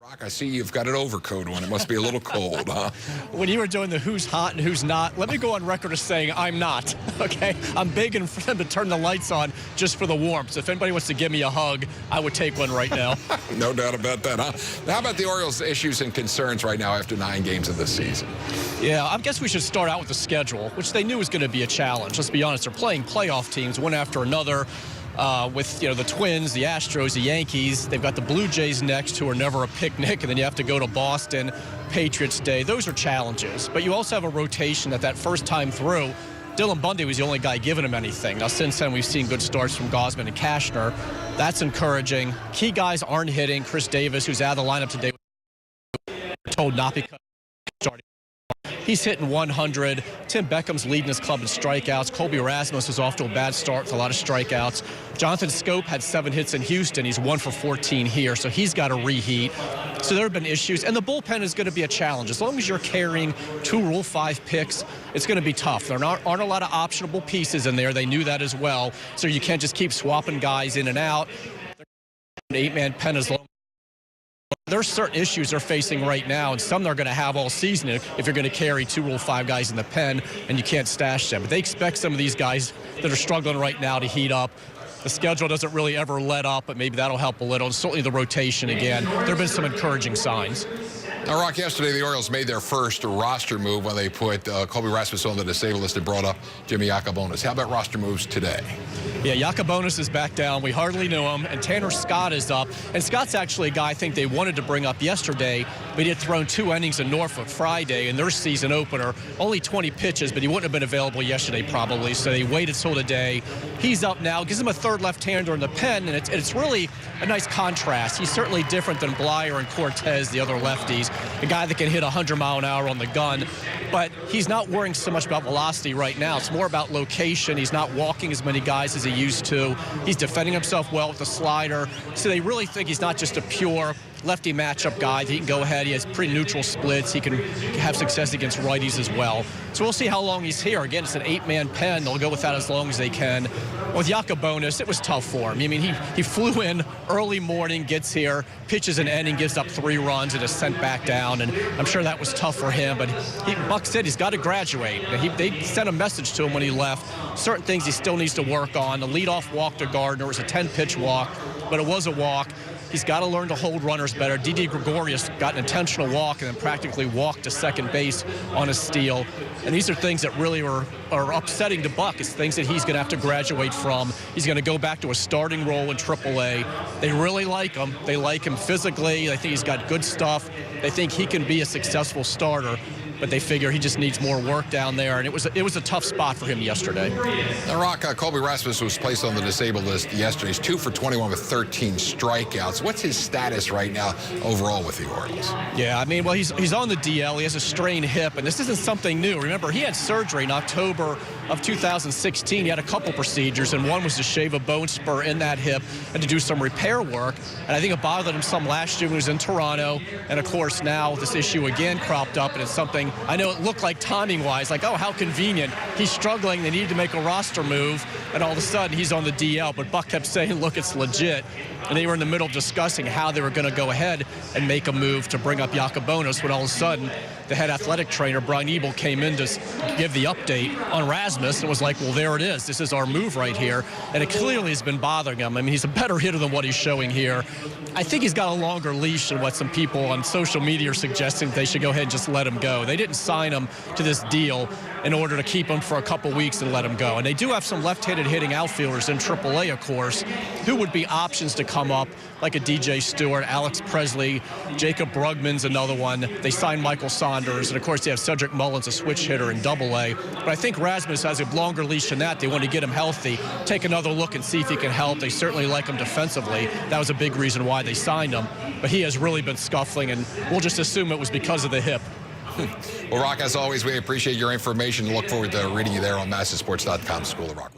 Roch, I see you've got an overcoat on. It must be a little cold, huh? When you were doing the who's hot and who's not, let me go on record as saying I'm not, okay? I'm begging for them to turn the lights on just for the warmth. So if anybody wants to give me a hug, I would take one right now. No doubt about that, huh? How about the Orioles' issues and concerns right now after 9 games of the season? Yeah, I guess we should start out with the schedule, which they knew was going to be a challenge. Let's be honest, they're playing playoff teams one after another. With the Twins, the Astros, the Yankees. They've got the Blue Jays next, who are never a picnic, and then you have to go to Boston, Patriots Day. Those are challenges. But you also have a rotation that first time through, Dylan Bundy was the only guy giving him anything. Now, since then, we've seen good starts from Gausman and Cashner. That's encouraging. Key guys aren't hitting. Chris Davis, who's out of the lineup today, told not because starting. He's hitting 100. Tim Beckham's leading his club in strikeouts. Colby Rasmus was off to a bad start with a lot of strikeouts. Jonathan Scope had 7 hits in Houston. He's 1 for 14 here, so he's got to reheat. So there have been issues, and the bullpen is going to be a challenge. As long as you're carrying 2 Rule 5 picks, it's going to be tough. There aren't a lot of optionable pieces in there. They knew that as well, so you can't just keep swapping guys in and out. An 8-man pen as long. There's certain issues they're facing right now, and some they're going to have all season if you're going to carry 2 Rule 5 guys in the pen and you can't stash them. But they expect some of these guys that are struggling right now to heat up. The schedule doesn't really ever let up, but maybe that'll help a little. And certainly the rotation again. There have been some encouraging signs. Now, Roch, yesterday the Orioles made their first roster move when they put Colby Rasmus on the disabled list and brought up Jimmy Yacabonis. How about roster moves today? Yeah, Yacabonis is back down. We hardly knew him. And Tanner Scott is up. And Scott's actually a guy I think they wanted to bring up yesterday, but he had thrown 2 innings in Norfolk Friday in their season opener. Only 20 pitches, but he wouldn't have been available yesterday probably, so they waited till today. He's up now. Gives him a third left-hander in the pen, and it's really a nice contrast. He's certainly different than Blyer and Cortez, the other lefties. A guy that can hit 100-mile-an-hour on the gun, but he's not worrying so much about velocity right now. It's more about location. He's not walking as many guys as he used to. He's defending himself well with the slider. So they really think he's not just a pure lefty matchup guy. He can go ahead. He has pretty neutral splits. He can have success against righties as well. So we'll see how long he's here. Again, it's an 8-man pen. They'll go with that as long as they can. With Yacabonis, it was tough for him. I mean, he flew in early morning, gets here, pitches an inning, gives up 3 runs, and is sent back down. And I'm sure that was tough for him. But Buck said he's got to graduate. They sent a message to him when he left. Certain things he still needs to work on. The leadoff walk to Gardner was a 10-pitch walk, but it was a walk. He's got to learn to hold runners better. Didi Gregorius got an intentional walk and then practically walked to second base on a steal. And these are things that really are upsetting to Buck. It's things that he's going to have to graduate from. He's going to go back to a starting role in AAA. They really like him. They like him physically. They think he's got good stuff. They think he can be a successful starter. But they figure he just needs more work down there, and it was a tough spot for him yesterday. Now, Roch, Colby Rasmus was placed on the disabled list yesterday. He's 2 for 21 with 13 strikeouts. What's his status right now overall with the Orioles? Yeah, I mean, well, he's on the DL. He has a strained hip, and this isn't something new. Remember, he had surgery in October of 2016. He had a couple procedures, and one was to shave a bone spur in that hip and to do some repair work. And I think it bothered him some last year when he was in Toronto. And, of course, now this issue again cropped up, and it's something I know it looked like timing-wise, like, oh, how convenient. He's struggling. They needed to make a roster move, and all of a sudden he's on the DL. But Buck kept saying, look, it's legit. And they were in the middle of discussing how they were going to go ahead and make a move to bring up Yacabonis when all of a sudden the head athletic trainer, Brian Ebel, came in to give the update on Rasmus and was like, well, there it is. This is our move right here. And it clearly has been bothering him. I mean, he's a better hitter than what he's showing here. I think he's got a longer leash than what some people on social media are suggesting they should go ahead and just let him go. They didn't sign him to this deal in order to keep him for a couple weeks and let him go. And they do have some left-handed hitting outfielders in AAA, of course, who would be options to come up, like a DJ Stewart, Alex Presley, Jacob Brugman's another one. They signed Michael Saunders, and of course they have Cedric Mullins, a switch hitter in AA. But I think Rasmus has a longer leash than that. They want to get him healthy, take another look and see if he can help. They certainly like him defensively. That was a big reason why they signed him. But he has really been scuffling, and we'll just assume it was because of the hip. Well, Roch, as always, we appreciate your information. Look forward to reading you there on MASNsports.com. School of Roch.